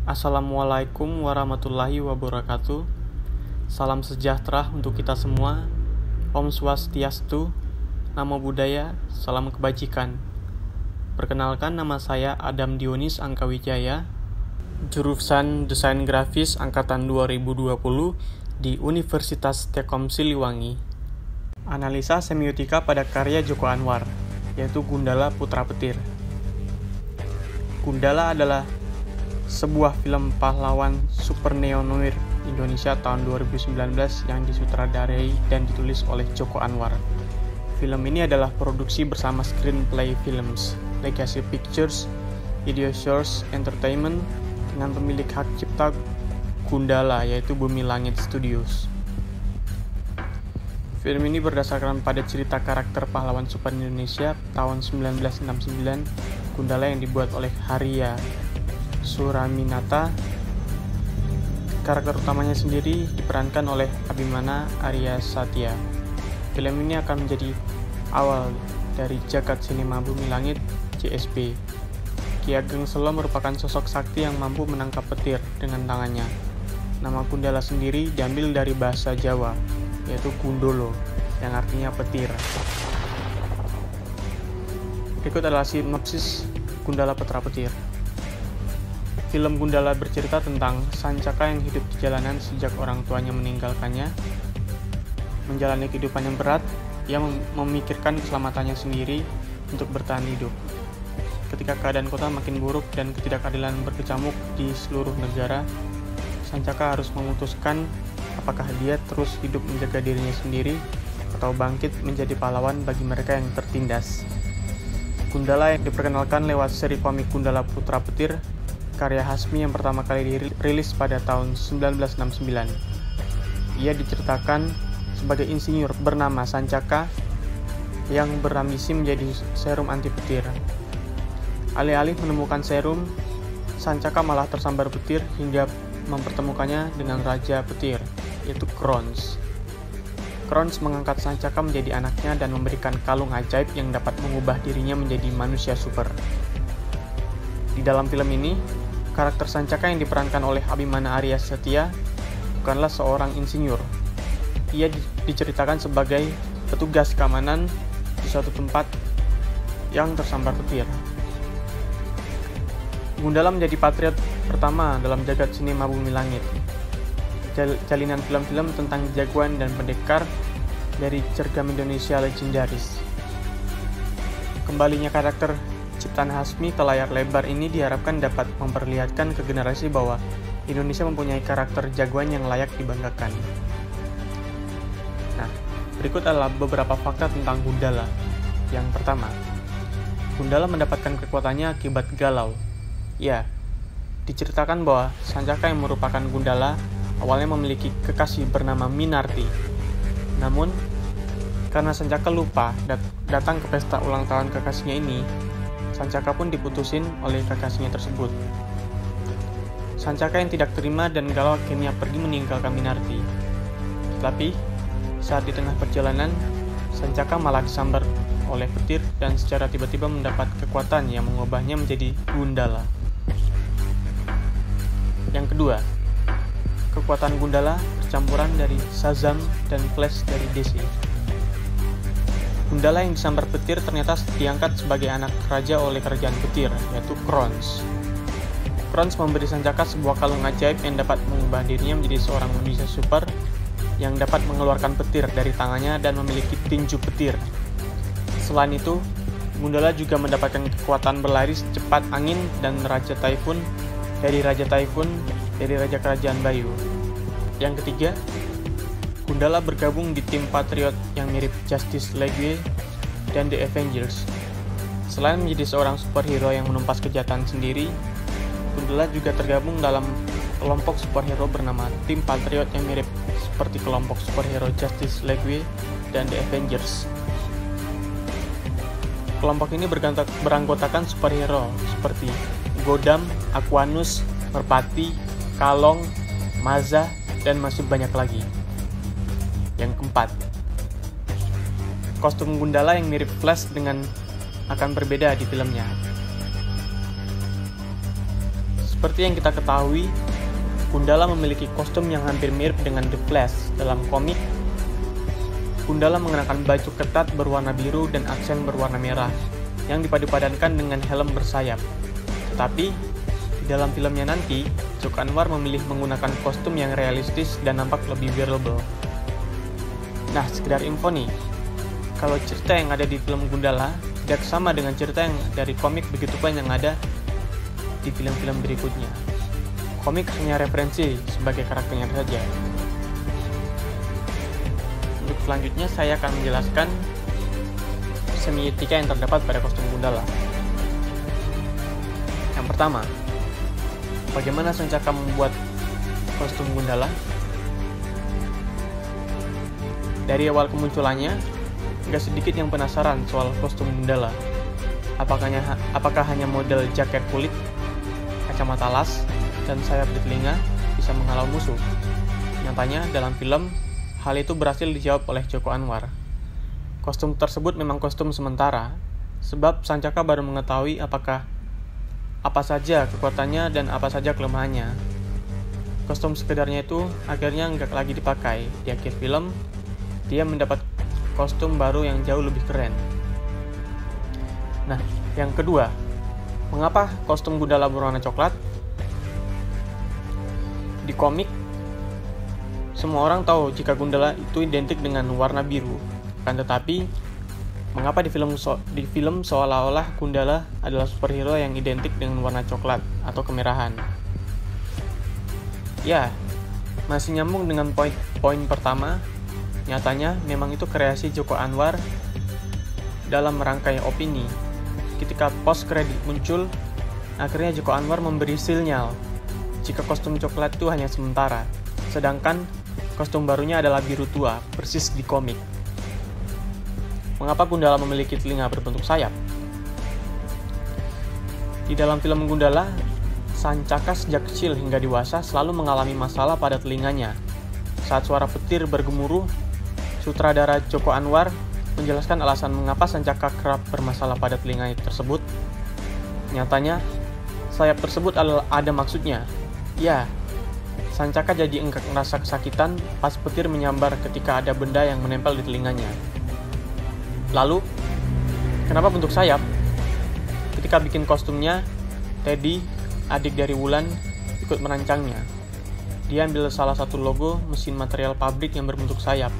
Assalamualaikum warahmatullahi wabarakatuh. Salam sejahtera untuk kita semua. Om Swastiastu, Namo Buddhaya, salam kebajikan. Perkenalkan, nama saya Adam Dionis Angkawijaya, jurusan Desain Grafis angkatan 2020 di Universitas Telkom Siliwangi. Analisa semiotika pada karya Joko Anwar, yaitu Gundala Putra Petir. Gundala adalah sebuah film pahlawan super neo-noir Indonesia tahun 2019 yang disutradarai dan ditulis oleh Joko Anwar. Film ini adalah produksi bersama Screenplay Films, Legacy Pictures, Ideosource Entertainment dengan pemilik hak cipta Gundala yaitu Bumi Langit Studios. Film ini berdasarkan pada cerita karakter pahlawan super Indonesia tahun 1969 Gundala yang dibuat oleh Haria Suraminata. Karakter utamanya sendiri diperankan oleh Abimana Arya Satya. Film ini akan menjadi awal dari jagat sinema Bumi Langit JSP. Ki Ageng Selo merupakan sosok sakti yang mampu menangkap petir dengan tangannya. Nama Gundala sendiri diambil dari bahasa Jawa, yaitu Gundolo, yang artinya petir. Berikut adalah sinopsis Gundala Putra Petir. Film Gundala bercerita tentang Sancaka yang hidup di jalanan sejak orang tuanya meninggalkannya. Menjalani kehidupan yang berat, ia memikirkan keselamatannya sendiri untuk bertahan hidup. Ketika keadaan kota makin buruk dan ketidakadilan berkecamuk di seluruh negara, Sancaka harus memutuskan apakah dia terus hidup menjaga dirinya sendiri atau bangkit menjadi pahlawan bagi mereka yang tertindas. Gundala yang diperkenalkan lewat seri komik Gundala Putra Petir, karya Hasmi yang pertama kali dirilis pada tahun 1969. Ia diceritakan sebagai insinyur bernama Sancaka yang berambisi menjadi serum anti petir. Alih-alih menemukan serum, Sancaka malah tersambar petir hingga mempertemukannya dengan Raja Petir, yaitu Krons. Krons mengangkat Sancaka menjadi anaknya dan memberikan kalung ajaib yang dapat mengubah dirinya menjadi manusia super. Di dalam film ini, karakter Sancaka yang diperankan oleh Abimana Arya Satya bukanlah seorang insinyur. Ia diceritakan sebagai petugas keamanan di suatu tempat yang tersambar petir. Gundala menjadi patriot pertama dalam jagat sinema Bumi Langit. Jalinan film-film tentang jagoan dan pendekar dari cergam Indonesia legendaris. Kembalinya karakter ciptaan Hasmi ke layar lebar ini diharapkan dapat memperlihatkan ke generasi bahwa Indonesia mempunyai karakter jagoan yang layak dibanggakan. Nah, berikut adalah beberapa fakta tentang Gundala. Yang pertama, Gundala mendapatkan kekuatannya akibat galau. Ya, diceritakan bahwa Sancaka yang merupakan Gundala awalnya memiliki kekasih bernama Minarti. Namun, karena Sancaka lupa datang ke pesta ulang tahun kekasihnya ini, Sancaka pun diputusin oleh kekasihnya tersebut. Sancaka yang tidak terima dan galau akhirnya pergi meninggalkan Minarti. Tetapi, saat di tengah perjalanan, Sancaka malah disambar oleh petir dan secara tiba-tiba mendapat kekuatan yang mengubahnya menjadi Gundala. Yang kedua, kekuatan Gundala percampuran dari Shazam dan Flash dari DC. Gundala yang disambar petir ternyata diangkat sebagai anak raja oleh kerajaan petir, yaitu Krons. Krons memberi Sancaka sebuah kalung ajaib yang dapat mengubah dirinya menjadi seorang manusia super yang dapat mengeluarkan petir dari tangannya dan memiliki tinju petir. Selain itu, Gundala juga mendapatkan kekuatan berlari secepat angin dan Raja Typhoon dari Raja Kerajaan Bayu. Yang ketiga, Gundala bergabung di tim Patriot yang mirip Justice League dan The Avengers. Selain menjadi seorang superhero yang menumpas kejahatan sendiri, Gundala juga tergabung dalam kelompok superhero bernama Tim Patriot yang mirip seperti kelompok superhero Justice League dan The Avengers. Kelompok ini beranggotakan superhero seperti Godam, Aquanus, Merpati, Kalong, Maza, dan masih banyak lagi. Yang keempat, kostum Gundala yang mirip Flash akan berbeda di filmnya. Seperti yang kita ketahui, Gundala memiliki kostum yang hampir mirip dengan The Flash. Dalam komik, Gundala mengenakan baju ketat berwarna biru dan aksen berwarna merah, yang dipadu-padankan dengan helm bersayap. Tetapi, di dalam filmnya nanti, Joko Anwar memilih menggunakan kostum yang realistis dan nampak lebih wearable. Nah, sekedar info nih, kalau cerita yang ada di film Gundala tidak sama dengan cerita yang dari komik, begitupun yang ada di film-film berikutnya. Komik hanya referensi sebagai karakternya saja. Untuk selanjutnya saya akan menjelaskan semiotika yang terdapat pada kostum Gundala. Yang pertama, bagaimana Sancaka membuat kostum Gundala? Dari awal kemunculannya, nggak sedikit yang penasaran soal kostum Gundala. Apakah hanya model jaket kulit, kacamata las, dan sayap di telinga bisa menghalau musuh? Nyatanya, dalam film, hal itu berhasil dijawab oleh Joko Anwar. Kostum tersebut memang kostum sementara, sebab Sancaka baru mengetahui apa saja kekuatannya dan apa saja kelemahannya. Kostum sekedarnya itu akhirnya nggak lagi dipakai. Di akhir film, dia mendapat kostum baru yang jauh lebih keren. Nah, yang kedua, mengapa kostum Gundala berwarna coklat? Di komik, semua orang tahu jika Gundala itu identik dengan warna biru. Akan tetapi, mengapa di film seolah-olah Gundala adalah superhero yang identik dengan warna coklat atau kemerahan? Ya, masih nyambung dengan poin pertama. Nyatanya, memang itu kreasi Joko Anwar dalam merangkai opini. Ketika post kredit muncul, akhirnya Joko Anwar memberi sinyal jika kostum coklat itu hanya sementara, sedangkan kostum barunya adalah biru tua, persis di komik. Mengapa Gundala memiliki telinga berbentuk sayap? Di dalam film Gundala, Sancaka sejak kecil hingga dewasa selalu mengalami masalah pada telinganya. Saat suara petir bergemuruh, sutradara Joko Anwar menjelaskan alasan mengapa Sancaka kerap bermasalah pada telinga tersebut. Nyatanya, sayap tersebut ada maksudnya. Ya, Sancaka jadi enggak merasa kesakitan pas petir menyambar ketika ada benda yang menempel di telinganya. Lalu, kenapa bentuk sayap? Ketika bikin kostumnya, Teddy, adik dari Wulan, ikut merancangnya. Dia ambil salah satu logo mesin material pabrik yang berbentuk sayap.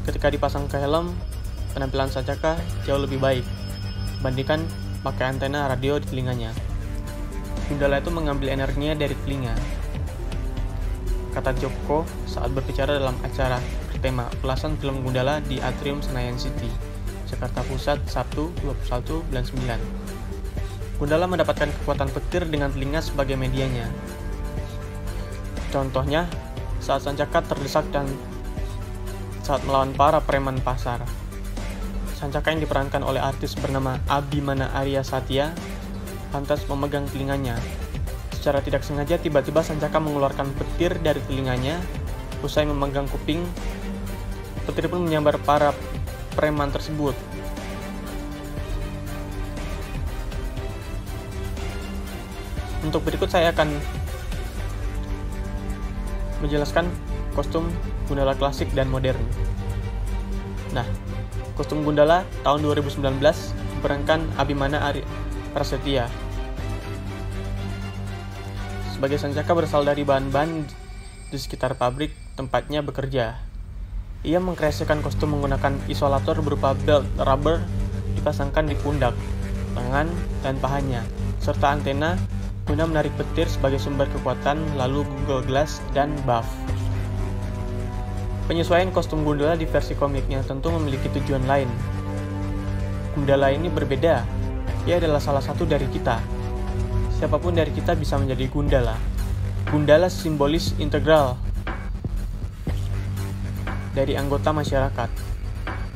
Ketika dipasang ke helm, penampilan Sancaka jauh lebih baik bandingkan pakai antena radio di telinganya. Gundala itu mengambil energinya dari telinga, kata Joko saat berbicara dalam acara bertema ulasan film Gundala di Atrium Senayan City, Jakarta Pusat, Sabtu 21 bulan 9. Gundala mendapatkan kekuatan petir dengan telinga sebagai medianya. Contohnya, saat Sancaka terdesak dan saat melawan para preman pasar. Sancaka yang diperankan oleh artis bernama Abimana Arya Satya lantas memegang telinganya. Secara tidak sengaja tiba-tiba Sancaka mengeluarkan petir dari telinganya. Usai memegang kuping, petir pun menyambar para preman tersebut. Untuk berikut saya akan menjelaskan kostum Gundala klasik dan modern. Nah, kostum Gundala tahun 2019 diperankan Abimana Arya Prasetya. Sebagai Sancaka berasal dari bahan-bahan di sekitar pabrik tempatnya bekerja. Ia mengkreasikan kostum menggunakan isolator berupa belt rubber dipasangkan di pundak, lengan, dan pahanya, serta antena guna menarik petir sebagai sumber kekuatan, lalu Google Glass dan buff. Penyesuaian kostum Gundala di versi komiknya tentu memiliki tujuan lain. Gundala ini berbeda, ia adalah salah satu dari kita. Siapapun dari kita bisa menjadi Gundala. Gundala simbolis integral dari anggota masyarakat.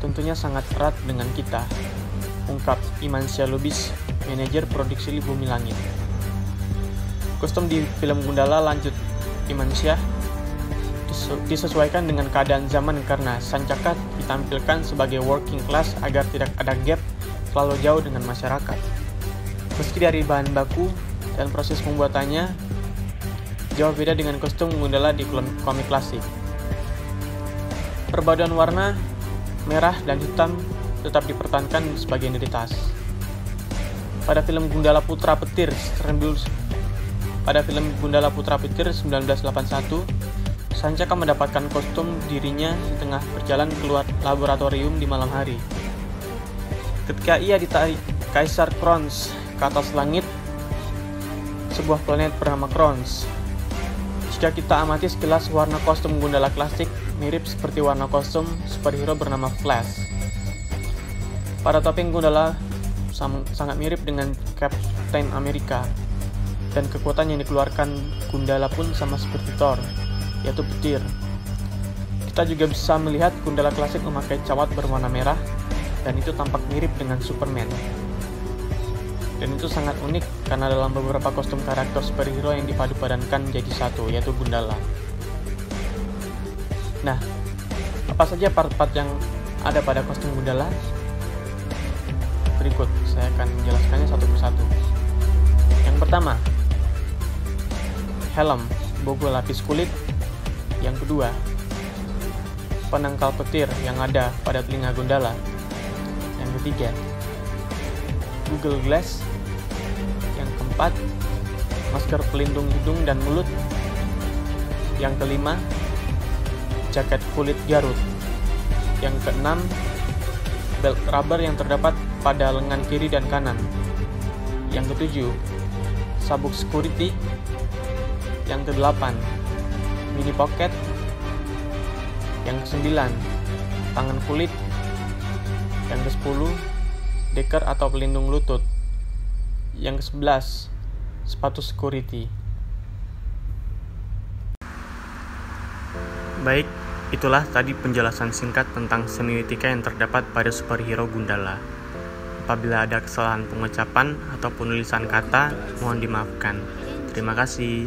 Tentunya sangat erat dengan kita, ungkap Imansyah Lubis, manajer produksi Bumi Langit. Kostum di film Gundala, lanjut Imansyah, disesuaikan dengan keadaan zaman karena Sancaka ditampilkan sebagai working class agar tidak ada gap terlalu jauh dengan masyarakat. Meski dari bahan baku dan proses pembuatannya jauh beda dengan kostum Gundala di komik klasik. Perpaduan warna merah dan hitam tetap dipertahankan sebagai identitas. Pada film Gundala Putra Petir 1981, Sancaka mendapatkan kostum dirinya di tengah berjalan keluar laboratorium di malam hari. Ketika ia ditarik Kaisar Krons ke atas langit, sebuah planet bernama Krons. Jika kita amati sekilas, warna kostum Gundala klasik mirip seperti warna kostum superhero bernama Flash. Pada topeng Gundala sangat mirip dengan Captain America, dan kekuatan yang dikeluarkan Gundala pun sama seperti Thor, yaitu petir. Kita juga bisa melihat Gundala klasik memakai cawat berwarna merah, dan itu tampak mirip dengan Superman. Dan itu sangat unik karena dalam beberapa kostum karakter superhero yang dipadu-padankan jadi satu, yaitu Gundala. Nah, apa saja part-part yang ada pada kostum Gundala? Berikut, saya akan menjelaskannya satu persatu. Yang pertama, helm, bogol lapis kulit. Yang kedua, penangkal petir yang ada pada telinga Gundala. Yang ketiga, Google Glass. Yang keempat, masker pelindung hidung dan mulut. Yang kelima, jaket kulit Garut. Yang keenam, belt rubber yang terdapat pada lengan kiri dan kanan. Yang ketujuh, sabuk security. Yang kedelapan, mini pocket. Yang kesembilan, tangan kulit. Yang kesepuluh, deker atau pelindung lutut. Yang ke-11, sepatu security. Baik, itulah tadi penjelasan singkat tentang semiotika yang terdapat pada superhero Gundala. Apabila ada kesalahan pengucapan atau penulisan kata, mohon dimaafkan. Terima kasih.